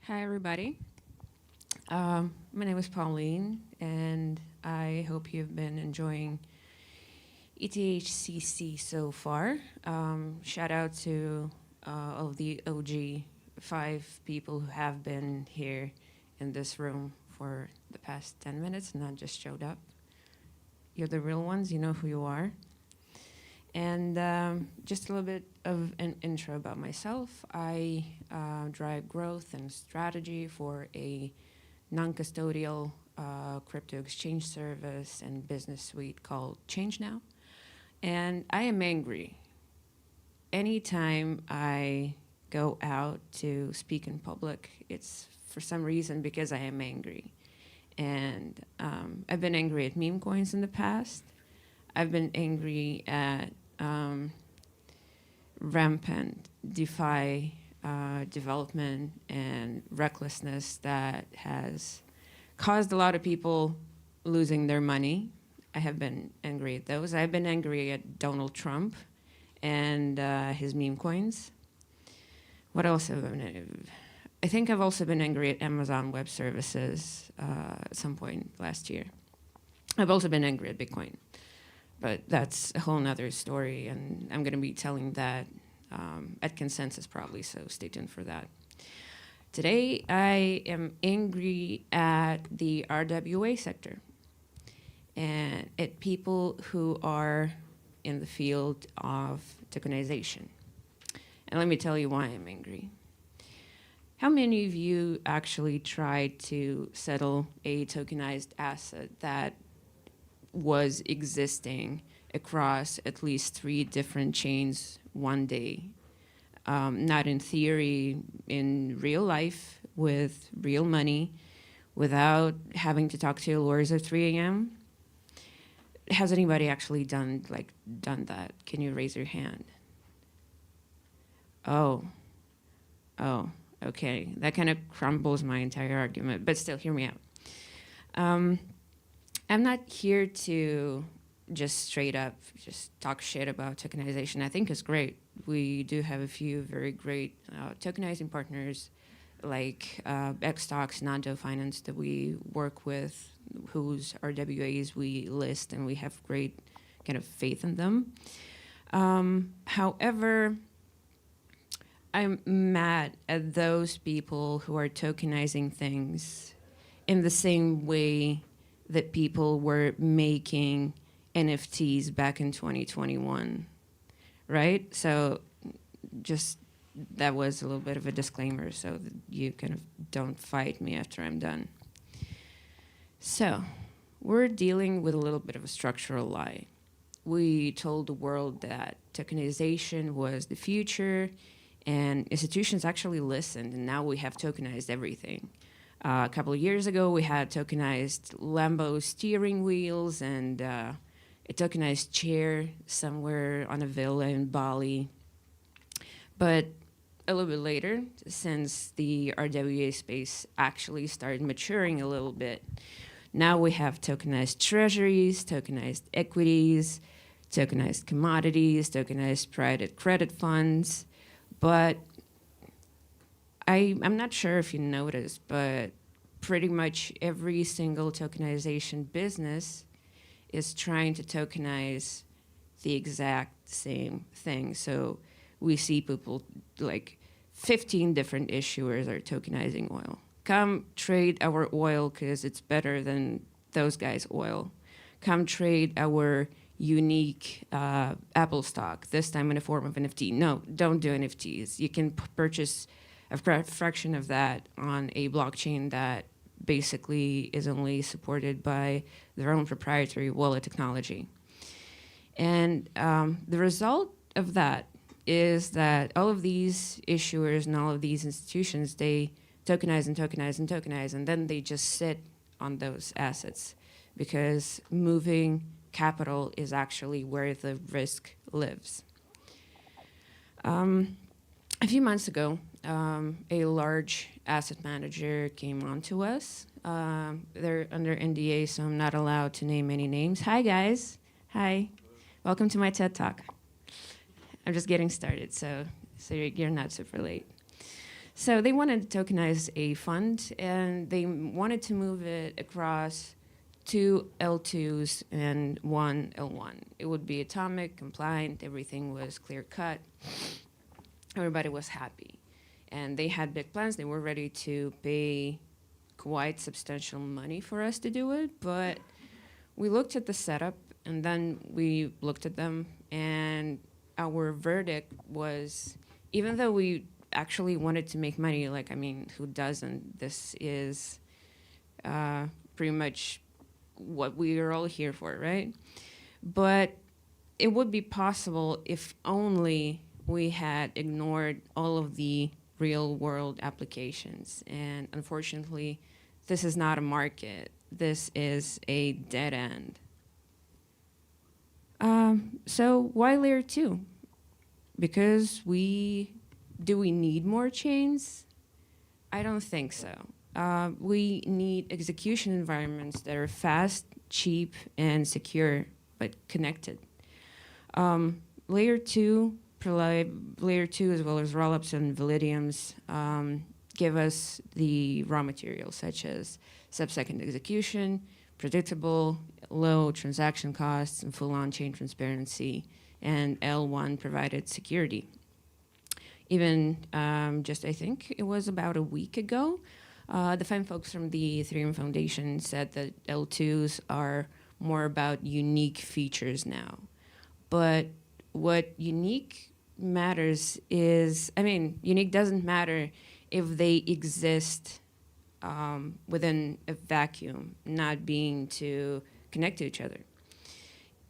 Hi, everybody. My name is Pauline, and I hope you've been enjoying ETHCC so far. Shout out to all of the OG 5 people who have been here in this room for the past 10 minutes and not just showed up. You're the real ones, you know who you are. And just a little bit of an intro about myself. I drive growth and strategy for a non-custodial crypto exchange service and business suite called ChangeNOW. And I am angry. Anytime I go out to speak in public, it's for some reason because I am angry. And I've been angry at meme coins in the past. I've been angry at rampant DeFi development and recklessness that has caused a lot of people losing their money. I have been angry at those. I've been angry at Donald Trump and his meme coins. What else have I been? I think I've also been angry at Amazon Web Services at some point last year. I've also been angry at Bitcoin. But that's a whole nother story, and I'm going to be telling that at Consensus probably, so stay tuned for that. Today, I am angry at the RWA sector and at people who are in the field of tokenization. And let me tell you why I'm angry. How many of you actually tried to settle a tokenized asset that was existing across at least 3 different chains one day? Not in theory, in real life, with real money, without having to talk to your lawyers at 3 a.m.? Has anybody actually done that? Can you raise your hand? Oh, okay. That kind of crumbles my entire argument, but still, hear me out. I'm not here to just straight up just talk shit about tokenization. I think it's great. We do have a few very great tokenizing partners like Xtalks, Nando Finance that we work with, whose RWAs we list, and we have great kind of faith in them. However, I'm mad at those people who are tokenizing things in the same way that people were making NFTs back in 2021, right? So just that was a little bit of a disclaimer so that you kind of don't fight me after I'm done. So we're dealing with a little bit of a structural lie. We told the world that tokenization was the future, and institutions actually listened, and now we have tokenized everything. A couple of years ago, we had tokenized Lambo steering wheels and a tokenized chair somewhere on a villa in Bali. But a little bit later, since the RWA space actually started maturing a little bit, now we have tokenized treasuries, tokenized equities, tokenized commodities, tokenized private credit funds. But I'm not sure if you noticed, but pretty much every single tokenization business is trying to tokenize the exact same thing. So we see people like 15 different issuers are tokenizing oil. Come trade our oil because it's better than those guys' oil. Come trade our unique Apple stock, this time in the form of NFT. No, don't do NFTs. You can purchase a fraction of that on a blockchain that basically is only supported by their own proprietary wallet technology. And the result of that is that all of these issuers and all of these institutions, they tokenize and tokenize and tokenize, and then they just sit on those assets because moving capital is actually where the risk lives. A few months ago, a large asset manager came on to us. They're under NDA, so I'm not allowed to name any names. Hi, guys. Hi. Welcome to my TED Talk. I'm just getting started, so you're not super late. So they wanted to tokenize a fund, and they wanted to move it across two L2s and one L1. It would be atomic, compliant, everything was clear cut. Everybody was happy. And they had big plans. They were ready to pay quite substantial money for us to do it. But we looked at the setup, and then we looked at them, and our verdict was, even though we actually wanted to make money, like, I mean, who doesn't? This is pretty much what we are all here for, right? But it would be possible if only we had ignored all of the real world applications. And unfortunately, this is not a market. This is a dead end. So why layer 2? Because do we need more chains? I don't think so. We need execution environments that are fast, cheap, and secure, but connected. Layer 2 as well as rollups and validiums give us the raw materials such as sub-second execution, predictable, low transaction costs, and full on-chain transparency, and L1 provided security. Even just, I think it was about a week ago, the fine folks from the Ethereum Foundation said that L2s are more about unique features now. But what unique matters is, I mean, unique doesn't matter if they exist within a vacuum, not being to connect to each other.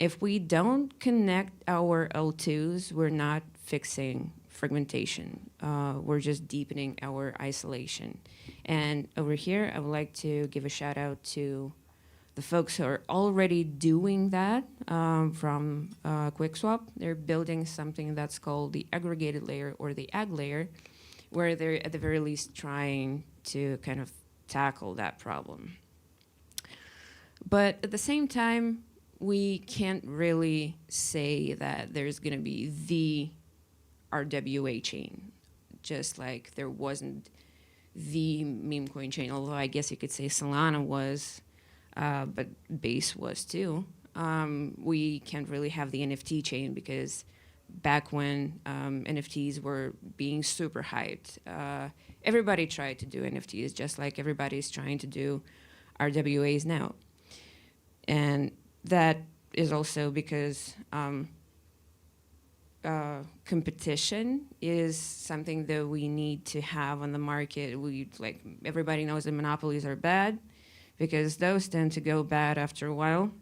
If we don't connect our L2s, we're not fixing fragmentation. We're just deepening our isolation. And over here, I would like to give a shout out to the folks who are already doing that from QuickSwap. They're building something that's called the aggregated layer or the ag layer, where they're at the very least trying to kind of tackle that problem. But at the same time, we can't really say that there's going to be the RWA chain, just like there wasn't the meme coin chain, although I guess you could say Solana was, but Base was too. We can't really have the NFT chain because back when NFTs were being super hyped, everybody tried to do NFTs, just like everybody's trying to do RWAs now. And that is also because competition is something that we need to have on the market. Everybody knows that monopolies are bad because those tend to go bad after a while.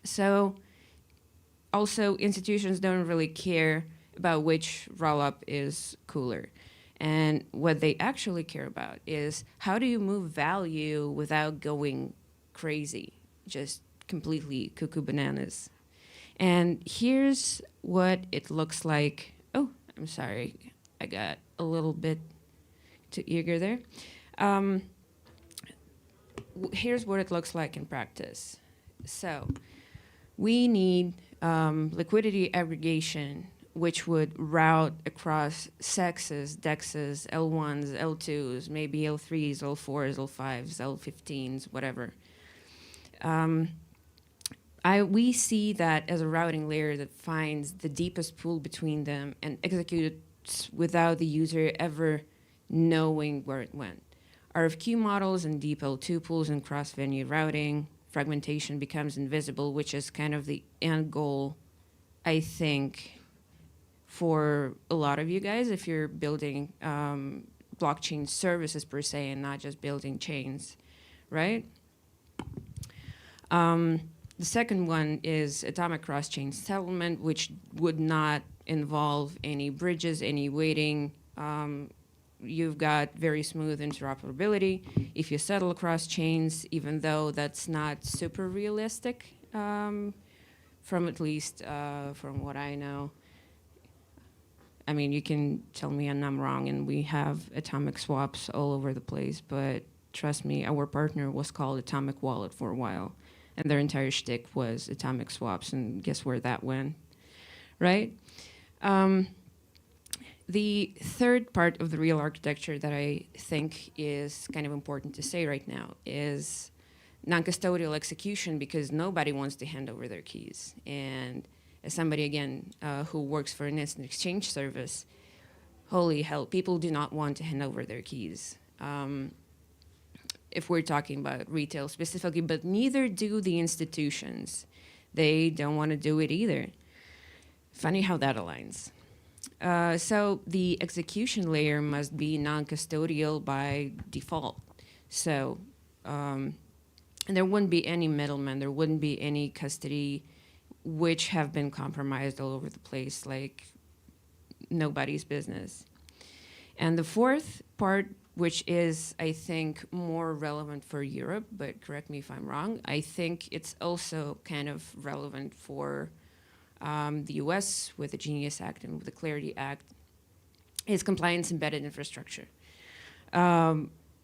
So also institutions don't really care about which rollup is cooler. And what they actually care about is how do you move value without going crazy, just completely cuckoo bananas. And here's what it looks like. Oh, I'm sorry. I got a little bit too eager there. Here's what it looks like in practice. So we need liquidity aggregation, which would route across sexes, dexes, L1s, L2s, maybe L3s, L4s, L5s, L15s, whatever. We see that as a routing layer that finds the deepest pool between them and executes without the user ever knowing where it went. RFQ models and deep L2 pools and cross-venue routing, fragmentation becomes invisible, which is kind of the end goal, I think, for a lot of you guys if you're building blockchain services per se and not just building chains, right? The second one is atomic cross-chain settlement, which would not involve any bridges, any waiting. You've got very smooth interoperability. If you settle across chains, even though that's not super realistic, from at least from what I know. I mean, you can tell me I'm wrong, and we have atomic swaps all over the place, but trust me, our partner was called Atomic Wallet for a while. And their entire shtick was atomic swaps, and guess where that went, right? The third part of the real architecture that I think is kind of important to say right now is non-custodial execution, because nobody wants to hand over their keys. And as somebody, again, who works for an instant exchange service, holy hell, people do not want to hand over their keys. If we're talking about retail specifically, but neither do the institutions. They don't want to do it either. Funny how that aligns. So the execution layer must be non-custodial by default. So there wouldn't be any middlemen, there wouldn't be any custody, which have been compromised all over the place, like nobody's business. And the fourth part, which is, I think, more relevant for Europe, but correct me if I'm wrong, I think it's also kind of relevant for the US with the Genius Act and with the Clarity Act, is compliance embedded infrastructure.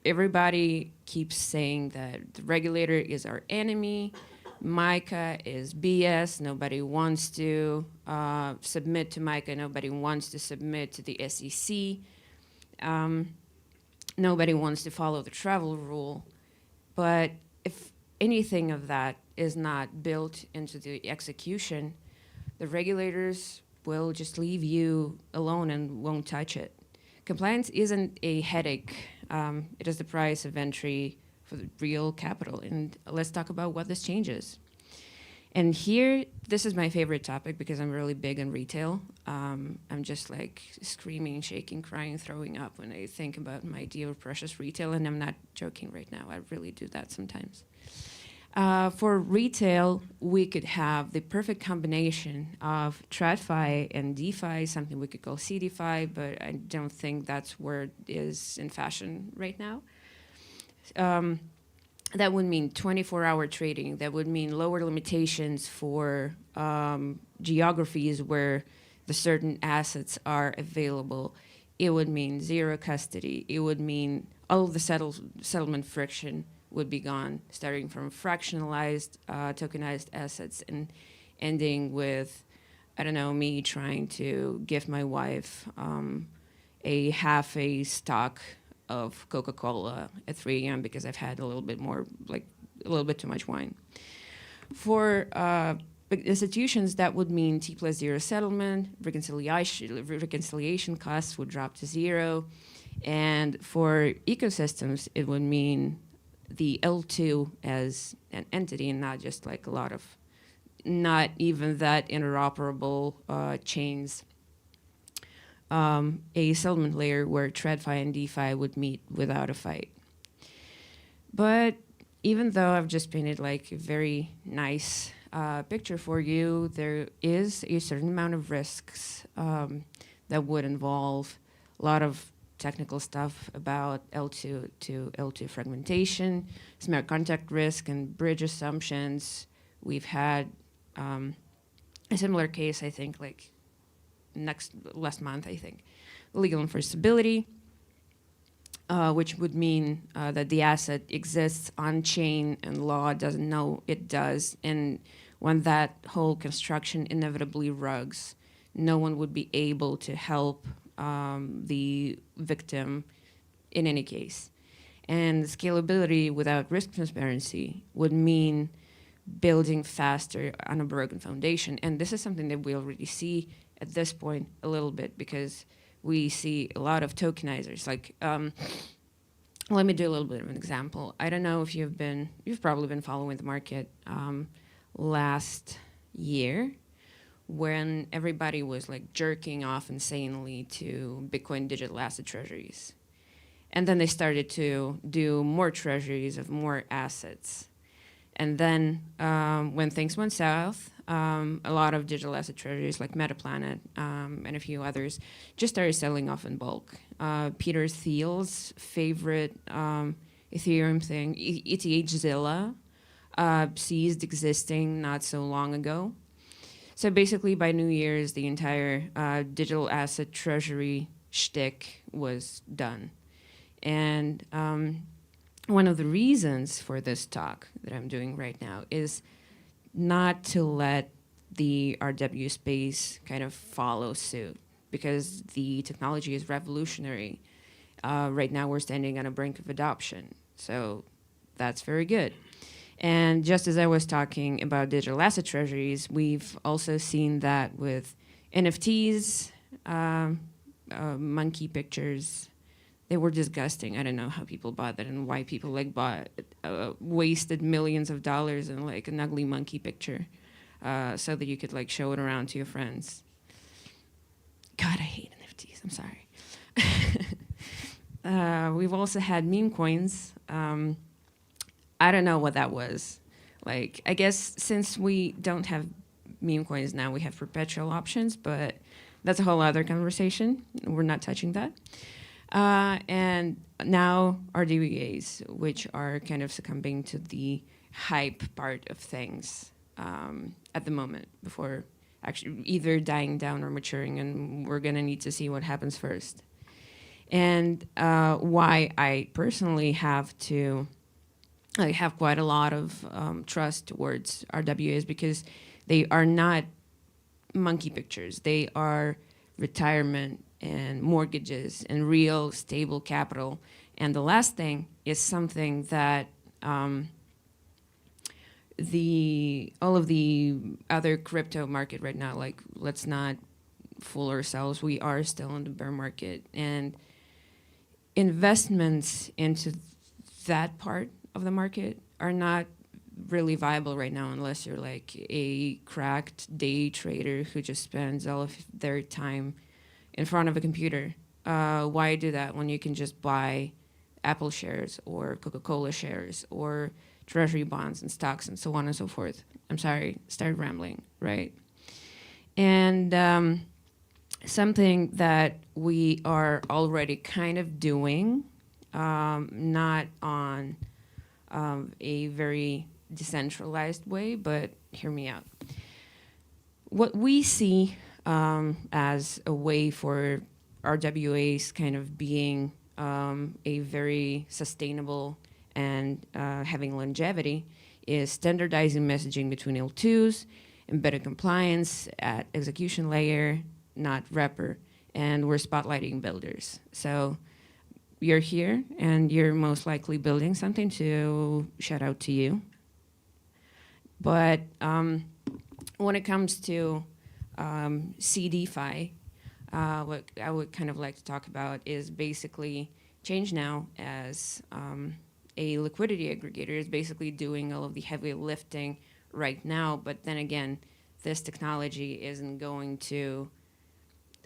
Everybody keeps saying that the regulator is our enemy, MiCA is BS, nobody wants to submit to MiCA, nobody wants to submit to the SEC, nobody wants to follow the travel rule. But if anything of that is not built into the execution, the regulators will just leave you alone and won't touch it. Compliance isn't a headache. It is the price of entry for the real capital. And let's talk about what this changes. And here, this is my favorite topic because I'm really big on retail. I'm just like screaming, shaking, crying, throwing up when I think about my dear precious retail, and I'm not joking right now. I really do that sometimes. For retail, we could have the perfect combination of TradFi and DeFi, something we could call CDFi, but I don't think that's where it is in fashion right now. That would mean 24-hour trading. That would mean lower limitations for geographies where the certain assets are available. It would mean zero custody. It would mean all of the settlement friction would be gone, starting from fractionalized, tokenized assets and ending with, I don't know, me trying to give my wife a half a stock of Coca-Cola at 3 a.m. because I've had a little bit too much wine. For institutions, that would mean T+0 settlement, reconciliation costs would drop to zero. And for ecosystems, it would mean the L2 as an entity and not just like a lot of, not even that interoperable chains. A settlement layer where TradFi and DeFi would meet without a fight. But even though I've just painted like a very nice picture for you, there is a certain amount of risks that would involve a lot of technical stuff about L2 to L2 fragmentation, smart contract risk, and bridge assumptions. We've had a similar case, I think, like last month, I think. Legal enforceability, which would mean that the asset exists on chain and law doesn't know it does. And when that whole construction inevitably rugs, no one would be able to help the victim in any case. And scalability without risk transparency would mean building faster on a broken foundation. And this is something that we already see at this point a little bit because we see a lot of tokenizers. Like, let me do a little bit of an example. I don't know if you've probably been following the market last year when everybody was like jerking off insanely to Bitcoin digital asset treasuries. And then they started to do more treasuries of more assets. And then when things went south, a lot of digital asset treasuries like Metaplanet and a few others just started selling off in bulk. Peter Thiel's favorite Ethereum thing, ETHZilla, ceased existing not so long ago. So basically by New Year's, the entire digital asset treasury shtick was done. And one of the reasons for this talk that I'm doing right now is not to let the RW space kind of follow suit. because the technology is revolutionary. Right now, we're standing on a brink of adoption. So that's very good. And just as I was talking about digital asset treasuries, we've also seen that with NFTs, monkey pictures. They were disgusting. I don't know how people bought that and why people like wasted millions of dollars in like an ugly monkey picture, so that you could like show it around to your friends. God, I hate NFTs. I'm sorry. We've also had meme coins. I don't know what that was. Like, I guess since we don't have meme coins now, we have perpetual options, but that's a whole other conversation. We're not touching that. And now RWAs, which are kind of succumbing to the hype part of things at the moment, before actually either dying down or maturing, and we're going to need to see what happens first. And why I personally have quite a lot of trust towards RWAs, because they are not monkey pictures. They are retirement and mortgages and real stable capital. And the last thing is something that all of the other crypto market right now, like, let's not fool ourselves. We are still in the bear market, and investments into that part of the market are not really viable right now unless you're like a cracked day trader who just spends all of their time in front of a computer. Why do that when you can just buy Apple shares or Coca-Cola shares or treasury bonds and stocks and so on and so forth? I'm sorry, started rambling, right? And something that we are already kind of doing, not on a very decentralized way, but hear me out. What we see as a way for RWAs kind of being a very sustainable and having longevity is standardizing messaging between L2s, embedded compliance at execution layer, not wrapper, and we're spotlighting builders. So you're here and you're most likely building something, to shout out to you. But when it comes to CDFI, what I would kind of like to talk about is basically ChangeNOW as a liquidity aggregator is basically doing all of the heavy lifting right now. But then again, this technology isn't going to,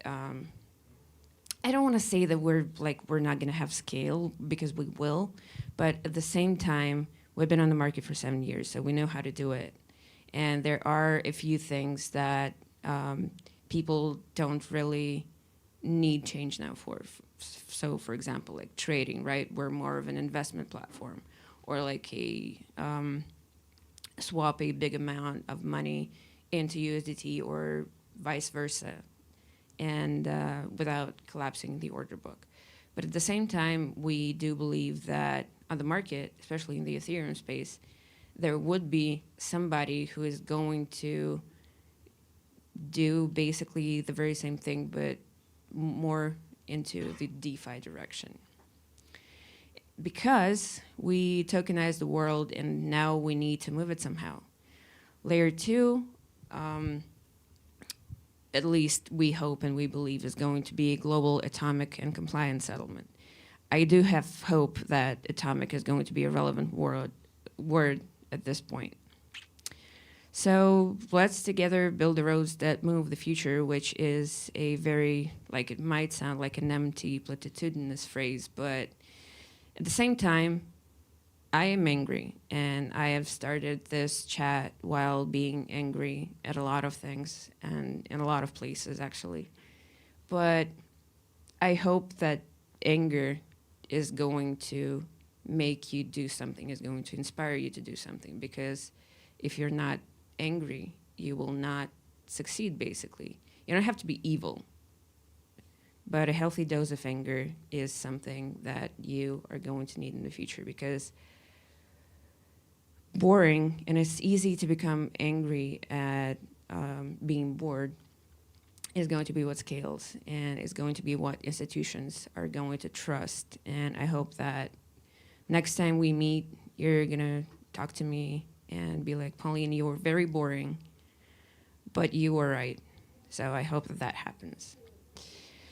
I don't want to say that we're not going to have scale, because we will, but at the same time, we've been on the market for 7 years, so we know how to do it. And there are a few things that people don't really need ChangeNOW for. So, for example, like trading, right? We're more of an investment platform, or like swap a big amount of money into USDT or vice versa, and without collapsing the order book. But at the same time, we do believe that on the market, especially in the Ethereum space, there would be somebody who is going to do basically the very same thing, but more into the DeFi direction. Because we tokenize the world and now we need to move it somehow. Layer 2, at least we hope and we believe, is going to be a global atomic and compliant settlement. I do have hope that atomic is going to be a relevant word at this point. So let's together build the roads that move the future, which is a very, like, it might sound like an empty platitudinous phrase, but at the same time, I am angry, and I have started this chat while being angry at a lot of things and in a lot of places, actually. But I hope that anger is going to make you do something, is going to inspire you to do something, because if you're not angry, you will not succeed, basically. You don't have to be evil, but a healthy dose of anger is something that you are going to need in the future, because boring, and it's easy to become angry at being bored, is going to be what scales and is going to be what institutions are going to trust. And I hope that next time we meet, you're going to talk to me and be like, Pauline, you were very boring, but you were right. So I hope that that happens.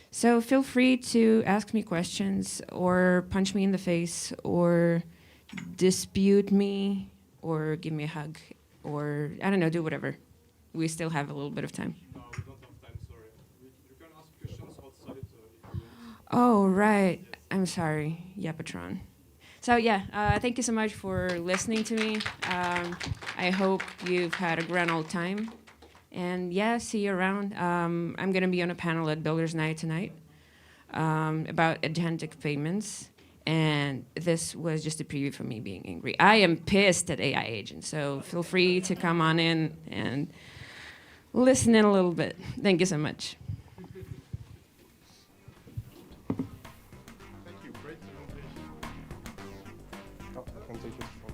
So feel free to ask me questions or punch me in the face or dispute me or give me a hug or, I don't know, do whatever. We still have a little bit of time. No, we don't have time, sorry. You can ask questions outside if you want. Oh, right. I'm sorry. Yeah, Patron. So yeah, thank you so much for listening to me. I hope you've had a grand old time. And yeah, see you around. I'm going to be on a panel at Builders Night tonight about agentic payments. And this was just a preview for me being angry. I am pissed at AI agents, so feel free to come on in and listen in a little bit. Thank you so much. Thank you, great presentation. Oh, I can take it from